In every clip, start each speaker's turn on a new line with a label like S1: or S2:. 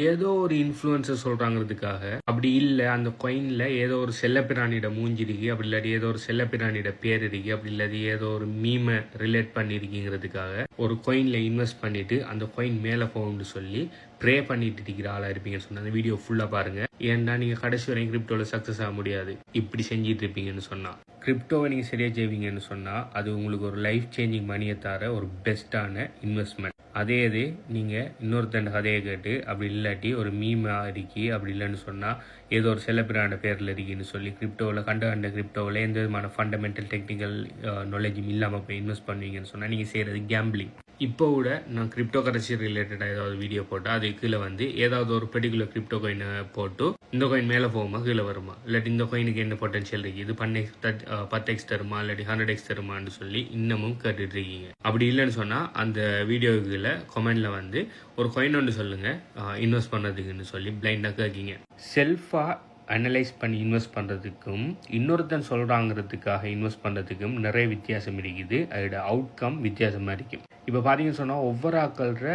S1: ஏதோ ஒரு இன்ஃப்ளூயன்சர் சொல்கிறாங்கிறதுக்காக, அப்படி இல்லை அந்த காயினில் ஏதோ ஒரு செல்லப்பிராணியோட மூஞ்சி இருக்கு, அப்படி இல்லாட்டி ஏதோ ஒரு செல்லப்பிராணியோட பேர் இருக்கு, அப்படி இல்லாட்டி ஏதோ ஒரு மீமை ரிலேட் பண்ணியிருக்கீங்கிறதுக்காக ஒரு காயினில் இன்வெஸ்ட் பண்ணிட்டு அந்த காயின் மேலே போகும்னு சொல்லி ப்ரே பண்ணிட்டு இருக்கிற ஆளாக இருப்பீங்கன்னு சொன்னால் அந்த வீடியோ ஃபுல்லாக பாருங்கள். ஏன்னா நீங்கள் கடைசி வரைக்கும் கிரிப்டோவில் சக்ஸஸ் ஆக முடியாது இப்படி செஞ்சிட்டு இருப்பீங்கன்னு சொன்னால். கிரிப்டோவை நீங்கள் சரியாக செய்வீங்கன்னு சொன்னால் அது உங்களுக்கு ஒரு லைஃப் சேஞ்சிங் மணியை தர ஒரு பெஸ்ட்டான இன்வெஸ்ட்மெண்ட். அதே இது நீங்கள் இன்னொருத்தண்ட கதையை கேட்டு அப்படி இல்லாட்டி ஒரு மீமாக இருக்கி அப்படி இல்லைன்னு சொன்னால் ஏதோ ஒரு செல்லப்பிரான பேரில் இருக்குன்னு சொல்லி கிரிப்டோவில் கண்ட கிரிப்டோவில் எந்த விதமான ஃபண்டமெண்டல் டெக்னிக்கல் நாலேஜும் இல்லாமல் போய் இன்வெஸ்ட் பண்ணுவீங்கன்னு சொன்னால் நீங்கள் செய்கிறது கேம்பிளிங். இப்போ கூட நான் கிரிப்டோ கரன்சி ரிலேட்டடாக ஏதாவது வீடியோ போட்டால் அது கீழே வந்து ஏதாவது ஒரு பர்டிகுலர் கிரிப்டோ காயினை போட்டு இந்த காயின் மேலே போகுமா கீழே வருமா, இல்லாட்டி இந்த காயினுக்கு என்ன பொட்டன்ஷியல் இருக்குது, இது 10x தருமா இல்லாட்டி 100x தருமான்னு சொல்லி இன்னமும் கேட்டுட்டு இருக்கீங்க. அப்படி இல்லைன்னு சொன்னால் அந்த வீடியோக்குள்ள கமெண்ட்ல வந்து ஒரு காயின் ஒன்று சொல்லுங்கள் இன்வெஸ்ட் பண்ணுறதுக்குன்னு சொல்லி பிளைண்டாக கேட்கீங்க. செல்ஃபாக அனலைஸ் பண்ணி இன்வெஸ்ட் பண்ணுறதுக்கும் இன்னொருத்தன் சொல்கிறாங்கிறதுக்காக இன்வெஸ்ட் பண்ணுறதுக்கும் நிறைய வித்தியாசம் இருக்குது. அதோட அவுட்கம் வித்தியாசமாக இருக்கும். இப்போ பார்த்தீங்கன்னு சொன்னால் ஒவ்வொரு ஆக்கள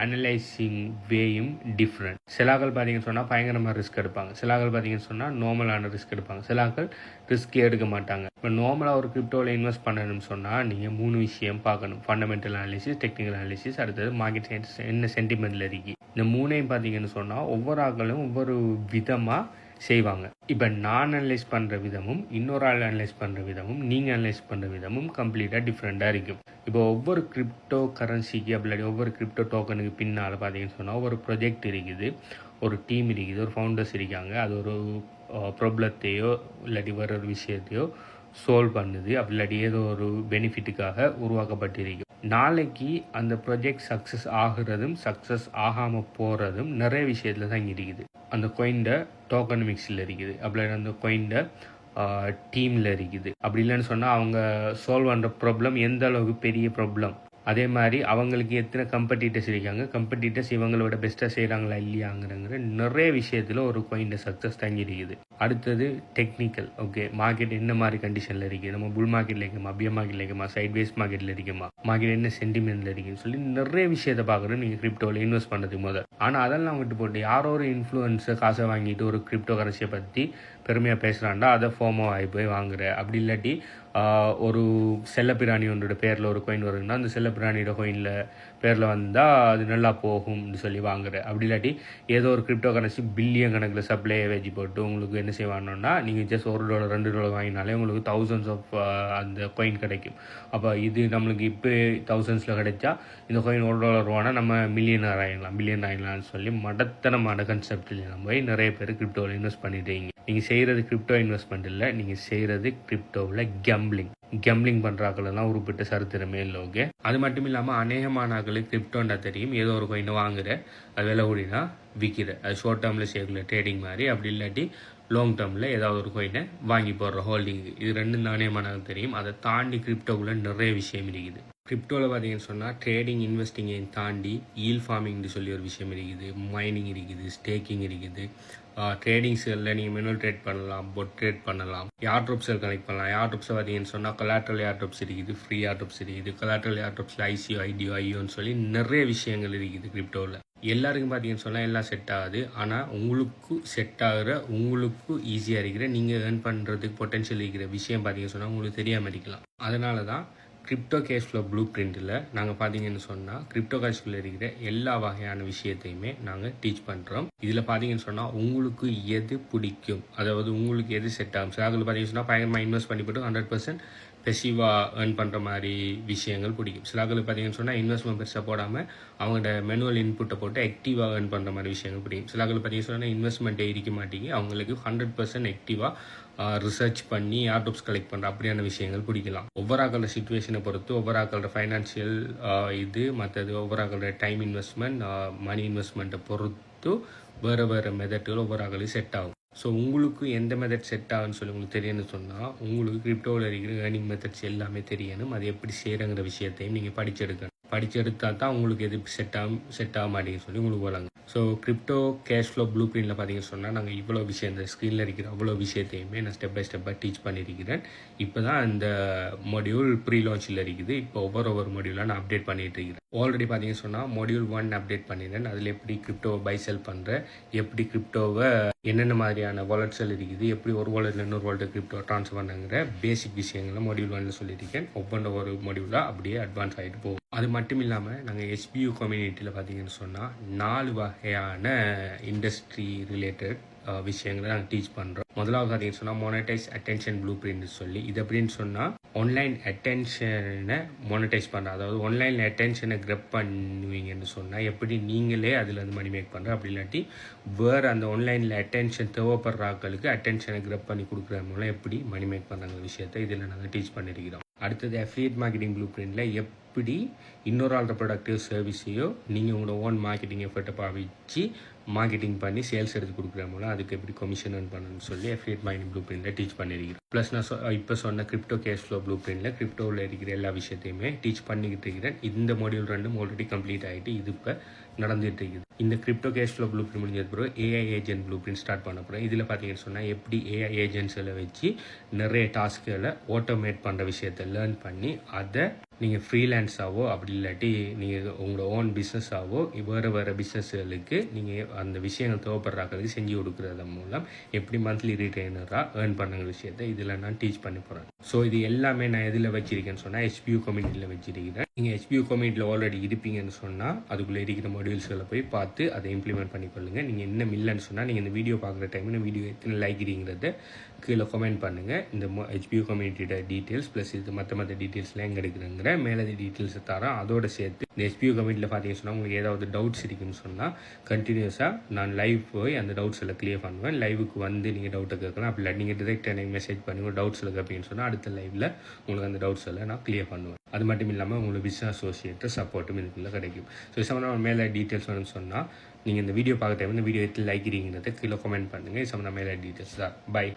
S1: அனலைசிங் வேயும் டிஃப்ரெண்ட். சில ஆக்கள் பார்த்தீங்கன்னு சொன்னால் பயங்கரமாக ரிஸ்க் எடுப்பாங்க, சில ஆக்கள் பார்த்தீங்கன்னு சொன்னால் நார்மலான ரிஸ்க் எடுப்பாங்க, சில ஆக்கள் ரிஸ்க்கே எடுக்க மாட்டாங்க. இப்போ நார்மலாக ஒரு கிரிப்டோவில் இன்வெஸ்ட் பண்ணணும்னு சொன்னால் நீங்கள் 3 விஷயம் பார்க்கணும்: ஃபண்டமெண்டல் அனாலிசிஸ், டெக்னிக்கல் அனாலிசிஸ், அடுத்தது மார்க்கெட் சயின்ஸ் என்ன சென்டிமெண்ட்டில் இருக்கு. இந்த 3ஐயும் பார்த்தீங்கன்னு சொன்னால் ஒவ்வொரு ஆக்களும் ஒவ்வொரு விதமாக செய்வாங்க. இப்போ நான் அனலைஸ் பண்ணுற விதமும் இன்னொரு ஆள் அனலைஸ் பண்ணுற விதமும் நீங்கள் அனலைஸ் பண்ணுற விதமும் கம்ப்ளீட்டாக டிஃப்ரெண்ட்டாக இருக்கும். இப்போ ஒவ்வொரு கிரிப்டோ கரன்சிக்கு அப்படி ஒவ்வொரு கிரிப்டோ டோக்கனுக்கு பின்னால் பார்த்தீங்கன்னு சொன்னால் ஒரு ப்ரொஜெக்ட் இருக்குது, ஒரு டீம் இருக்குது, ஒரு ஃபவுண்டர்ஸ் இருக்காங்க. அது ஒரு ப்ராப்ளத்தையோ இல்லாட்டி வேற ஒரு விஷயத்தையோ சால்வ் பண்ணுது, அப்படி இல்லாட்டி ஏதோ ஒரு பெனிஃபிட்டுக்காக உருவாக்கப்பட்டிருக்கு. நாளைக்கு அந்த ப்ராஜெக்ட் சக்ஸஸ் ஆகுறதும் சக்ஸஸ் ஆகாமல் போகிறதும் நிறைய விஷயத்தில் தான் இருக்குது. அந்த காயின்ட டோக்கனமிக்ஸில் இருக்குது, அப்படி அந்த காயின்ட டீமில் இருக்குது. அப்படி இல்லைன்னு சொன்னால் அவங்க சால்வ் பண்ணுற ப்ராப்ளம் எந்த அளவுக்கு பெரிய ப்ராப்ளம், அதே மாதிரி அவங்களுக்கு எத்தனை கம்பெட்டிட்டர்ஸ் இருக்காங்க, கம்பெட்டிட்டர்ஸ் இவங்களோட பெஸ்ட்டாக செய்கிறாங்களா இல்லையாங்கிற நிறைய விஷயத்தில் ஒரு காயின்ட சக்ஸஸ் தங்கி இருக்குது. அடுத்தது டெக்னிக்கல். ஓகே, மார்க்கெட் என்ன மாதிரி கண்டிஷனில் இருக்குது, நம்ம புல் மார்க்கெட்டில் இருக்குமா, பியர் மார்க்கெட்டில் இருக்குமா, சைட்வேஸ் மார்க்கெட்டில் இருக்குமா, மார்க்கெட் என்ன சென்டிமெண்ட்டில் இருக்குன்னு சொல்லி நிறைய விஷயத்தை பார்க்குறோம் நீங்கள் கிரிப்டோவில் இன்வெஸ்ட் பண்ணுறதுக்கு முதல். ஆனால் அதெல்லாம் விட்டு போட்டு யாரோ ஒரு இன்ஃப்ளூயன்ஸை காசை வாங்கிட்டு ஒரு கிரிப்டோ கரன்சியை பற்றி பெருமையாக பேசுகிறாண்டா அதை ஃபோமோ ஆகி போய் வாங்குற. அப்படி இல்லாட்டி ஒரு செல்லப்பிராணி ஒன்றோட பேரில் ஒரு காயின் வருதுன்னா அந்த செல்லப்பிராணியோட கோயினில் பேரில் வந்தால் அது நல்லா போகும்னு சொல்லி வாங்குற. அப்படி இல்லாட்டி ஏதோ ஒரு கிரிப்டோ கரன்சி பில்லியன் கணக்கில் சப்ளையை வச்சு போட்டு உங்களுக்கு என்ன செய்வாங்கன்னா நீங்கள் ஜஸ்ட் $1 $2 வாங்கினாலே உங்களுக்கு thousands ஆஃப் அந்த காயின் கிடைக்கும். அப்போ இது நம்மளுக்கு இப்போ thousandsல கிடைச்சா இந்த காயின் $1 வாங்கினா நம்ம பில்லியன் ஆகிடலாம்னு சொல்லி மடத்தனமான கன்செப்டில் நம்ம நிறைய பேர் கிரிப்டோவில் இன்வெஸ்ட் பண்ணிட்டீங்க. நீங்கள் செய்கிறது கிரிப்டோ இன்வெஸ்ட்மெண்ட் இல்லை, நீங்கள் செய்கிறது கிரிப்டோவில் கேம்பிளிங் பண்ணுறாக்களெல்லாம் உருப்பிட்ட சரித்திரமே இல்லை. ஓகே, அது மட்டும் இல்லாமல் அநேகமான ஆக்களுக்கு கிரிப்டோண்டா தெரியும், ஏதோ ஒரு கோயினை வாங்குற, அது விலை கூடினா விற்கிற, அது ஷார்ட் டேர்மில் செய்யல ட்ரேடிங் மாதிரி, அப்படி இல்லாட்டி லாங் டேர்மில் ஏதாவது ஒரு கோயினை வாங்கி போடுற ஹோல்டிங். இது ரெண்டும் அநேகமான தெரியும். அதை தாண்டி கிரிப்டோக்குள்ளே நிறைய விஷயம் இருக்குது. கிரிப்டோவில் பார்த்தீங்கன்னு சொன்னால் ட்ரேடிங் இன்வெஸ்டிங்கையும் தாண்டி ஈல் ஃபார்மிங்னு சொல்லி ஒரு விஷயம் இருக்குது, மைனிங் இருக்குது, ஸ்டேக்கிங் இருக்குது. ட்ரேடிங்ஸில் நீங்கள் மெனுவல் ட்ரேட் பண்ணலாம், பொட் ட்ரேட் பண்ணலாம், ஏர்ட்ராப்ஸில் கனெக்ட் பண்ணலாம். ஏர்ட்ராப்ஸை பார்த்தீங்கன்னு சொன்னால் கொலாட்ரல் ஏர்ட்ராப்ஸ் இருக்குது, ஃப்ரீ ஏர்ட்ராப்ஸ் இருக்குது. கொலாட்ரல் ஏர்ட்ராப்ஸில் ஐசிஓ, ஐடிஓ, ஐயோன்னு சொல்லி நிறைய விஷயங்கள் இருக்குது கிரிப்டோவில். எல்லாருக்கும் பார்த்தீங்கன்னு சொன்னால் எல்லாம் செட் ஆகுது. ஆனால் உங்களுக்கு செட் ஆகிற, உங்களுக்கு ஈஸியாக இருக்கிற, நீங்கள் ஏர்ன் பண்ணுறதுக்கு பொட்டென்ஷியல் இருக்கிற விஷயம் பார்த்தீங்கன்னு சொன்னால் உங்களுக்கு தெரியாமல் இருக்கலாம். அதனால தான் கிரிப்டோ கேஷ் ஃப்ளோ ப்ளூ பிரிண்டில் நாங்கள் பார்த்தீங்கன்னு சொன்னால் கிரிப்டோ கேஷ்குள்ளே இருக்கிற எல்லா வகையான விஷயத்தையுமே நாங்கள் டீச் பண்ணுறோம். இதில் பார்த்தீங்கன்னு சொன்னால் உங்களுக்கு எது பிடிக்கும், அதாவது உங்களுக்கு எது செட் ஆகும். சில பார்த்தீங்கன்னு சொன்னால் பயங்கரமாக இன்வெஸ்ட் பண்ணிவிட்டு 100% பெசிவாக ஏர்ன் பண்ணுற மாதிரி விஷயங்கள் பிடிக்கும். சில பார்த்தீங்கன்னு சொன்னால் இன்வெஸ்ட்மெண்ட் பெருசாக போடாமல் அவங்களோட மேனுவல் இன்புட்டை போட்டு ஆக்டிவாக ஏர்ன் பண்ணுற மாதிரி விஷயங்கள் பிடிக்கும். சில பார்த்தீங்கன்னு சொன்னால் இன்வெஸ்ட்மெண்ட்டே இருக்க மாட்டேங்கி அவங்களுக்கு 100% ஆக்டிவாக ரிசர்ச் பண்ணி ஏர்ட்ராப்ஸ் கலெக்ட் பண்ணுற அப்படியான விஷயங்கள் பிடிக்கலாம். ஒவ்வொரு ஆக்களோட சிச்சுவேஷனை பொறுத்து, ஒவ்வொரு ஆக்களோட ஃபைனான்ஷியல் இது மற்றது, ஒவ்வொரு ஆக்களோட டைம் இன்வெஸ்ட்மெண்ட், மணி இன்வெஸ்ட்மெண்ட்டை பொறுத்து வேறு மெத்தட்கள் ஒவ்வொரு ஆக்களுக்கு செட் ஆகும். ஸோ உங்களுக்கு எந்த மெத்தட் செட் ஆகுன்னு சொல்லி உங்களுக்கு தெரியணும்னு சொன்னால் உங்களுக்கு கிரிப்டோவில் இருக்கிற ஏர்னிங் மெத்தட்ஸ் எல்லாமே தெரியணும். அது எப்படி செய்கிறங்கிற விஷயத்தையும் நீங்கள் படிச்செடுக்கணும். படிச்செடுத்தால் தான் உங்களுக்கு எது செட் ஆக மாட்டேங்குன்னு சொல்லி உங்களுக்கு வழங்கும். So crypto cash flow blue பிரிண்டில் பார்த்தீங்கன்னு சொன்னால் நாங்கள் இவ்வளோ விஷயம் இந்த ஸ்க்ரீனில் இருக்கிற அவ்வளோ விஷயத்தையுமே நான் ஸ்டெப் பை ஸ்டெப்பாக டீச் பண்ணியிருக்கிறேன். இப்போ தான் இந்த மாடியூல் ப்ரீ லான்ச்சில் இருக்குது. இப்போ ஒவ்வொரு மாடியூலாக நான் அப்டேட் பண்ணிட்டு இருக்கிறேன். ஆல்ரெடி பார்த்தீங்கன்னு சொன்னால் மாடியூல் 1 அப்டேட் பண்ணிடுறேன். அதில் எப்படி கிரிப்டோவை பை செல் பண்ணுறேன், எப்படி கிரிப்டோவை என்னென்ன மாதிரியான வாலெட்ஸில் இருக்குது, எப்படி ஒரு வாலெட்டில் இன்னொரு வாலெட் கிரிப்டோ ட்ரான்ஸ்ஃபர் பண்ணுங்கிற பேசிக் விஷயங்களை மாடியூல் 1 சொல்லியிருக்கேன். ஒவ்வொரு மாடியூலாக அப்படியே அட்வான்ஸ் ஆகிட்டு போகும். அது மட்டும் இல்லாமல் நாங்கள் SBU கம்யூனிட்டியில் பார்த்தீங்கன்னு சொன்னால் 4 வகையான இண்டஸ்ட்ரி ரிலேட்டட் விஷயங்களை நாங்கள் டீச் பண்ணுறோம். முதலாவது பார்த்தீங்கன்னு சொன்னால் மோனடைஸ் அட்டென்ஷன் ப்ளூ பிரிண்ட் சொல்லி, இது அப்படின்னு சொன்னால் ஆன்லைன் அட்டென்ஷனை மோனடைஸ் பண்ணுற, அதாவது ஆன்லைனில் அட்டென்ஷனை கிரப் பண்ணுவீங்கன்னு சொன்னால் எப்படி நீங்களே அதில் வந்து மணி மேக் பண்ணுற, அப்படி இல்லாட்டி வேறு அந்த ஆன்லைனில் அட்டென்ஷன் தேவைப்படுற ஆட்களுக்கு அட்டென்ஷனை கிரப் பண்ணி கொடுக்குற மூலம் எப்படி மணி மேக் பண்ணுற விஷயத்தை இதில் நாங்கள் டீச் பண்ணியிருக்கிறோம். அடுத்தது அஃபிலியேட் மார்க்கெட்டிங் ப்ளூ பிரிண்டில் எப்படி இன்னொரு ஆள்ற ப்ராடக்டிவ் சர்வீஸையோ நீங்கள் உங்களோட ஓன் மார்க்கெட்டிங் எஃபர்ட்டை பாவிச்சு மார்க்கெட்டிங் பண்ணி சேல்ஸ் எடுத்து கொடுக்குற மூலம் அதுக்கு எப்படி கமிஷன் earn பண்ணணும்னு சொல்லி அஃபிலியேட் மார்க்கெட்டிங் ப்ளூ பிரிண்டில் டீச் பண்ணியிருக்கிறேன். ப்ளஸ் நான் இப்போ சொன்ன கிரிப்டோ கேஷ் ஃப்ளோ ப்ளூ பிரிண்டில் கிரிப்டோவில் இருக்கிற எல்லா விஷயத்தையுமே டீச் பண்ணிக்கிட்டு இருக்கிறேன். இந்த மாடியூல் 2 ஆல்ரெடி கம்ப்ளீட் ஆகிட்டு இது இப்போ நடந்துகிட்டு இருக்குது. இந்த crypto cash flow blue print முடிஞ்சது பிறகு AI agent blue print start பண்ண போகிறேன். இதில் பார்த்தீங்கன்னு சொன்னால் எப்படி AI ஏஜென்ட்ஸில் வச்சு நிறைய டாஸ்க்குகளை ஆட்டோமேட் பண்ணுற விஷயத்தை லேர்ன் பண்ணி அதை நீங்கள் ஃப்ரீலான்ஸாவோ அப்படி இல்லாட்டி நீங்கள் உங்களோட ஓன் பிஸ்னஸாவோ வேறு பிஸ்னஸ்களுக்கு நீங்கள் அந்த விஷயங்கள் தேவைப்படுறாக்கிறதுக்கு செஞ்சு கொடுக்குறது மூலம் எப்படி மந்த்லி ரீட்டைனராக ஏர்ன் பண்ணுற விஷயத்தை இதில் நான் டீச் பண்ணி போகிறேன். ஸோ இது எல்லாமே நான் எதில் வச்சிருக்கேன்னு சொன்னால் SBU கம்யூனிட்டியில் வச்சிருக்கிறேன். நீங்கள் SBU கம்யூனிட்டியில் ஆல்ரெடி இருப்பீங்கன்னு சொன்னால் அதுக்குள்ளே இருக்கிற மாடியூல்ஸ்களை போய் பார்த்து அதை இம்ப்ளிமெண்ட் பண்ணிக்கொள்ளுங்க. நீங்கள் இன்னும் இல்லைன்னு சொன்னால் நீங்கள் இந்த வீடியோ பார்க்குற டைமில் வீடியோ எத்தனை லைக் இருக்கிறத கீழே கமெண்ட் பண்ணுங்கள். இந்த SBU கம்யூனிட்டியோட டீட்டெயில்ஸ் ப்ளஸ் இது மற்ற டீட்டெயில்ஸ்லாம் எங்கே எடுக்கிறேங்கிற மேலே டீட்டெயில்ஸை தரேன். அதோட சேர்த்து இந்த SBU கம்யூனிட்டியில் பார்த்தீங்கன்னு சொன்னால் உங்களுக்கு ஏதாவது டவுட்ஸ் இருக்குன்னு சொன்னால் கண்டினியூஸாக நான் லைவ் போய் அந்த டவுட்ஸ் எல்லாம் கிளியர் பண்ணுவேன். லைவுக்கு வந்து நீங்கள் டவுட்டை கேட்கலாம். அப்படி இல்லை நீங்கள் டிரெக்டாக எனக்கு மெசேஜ் பண்ணி ஒரு டவுட்ஸ் இல்லை அப்படின்னு சொன்னால் அடுத்த லைவில் உங்களுக்கு அந்த டவுட்ஸ் எல்லாம் நான் கிளியர் பண்ணுவேன். அது மட்டும் இல்லாமல் உங்களுக்கு பிஸ்னஸ் அசோசியேட் சப்போர்ட்டும் இதுக்குள்ளே கிடைக்கும். ஸோ சம்மந்தமாக மேலே டீட்டெயில்ஸ் வேணும்னு சொன்னால் நீங்கள் இந்த வீடியோ பார்க்க டைம் இந்த வீடியோ எத்தனை லைக் இருக்கீங்கிறத கீழே கமெண்ட் பண்ணுங்கள். இது சம்மந்தமாக மேலே டீட்டெயில்ஸ் தான். பை.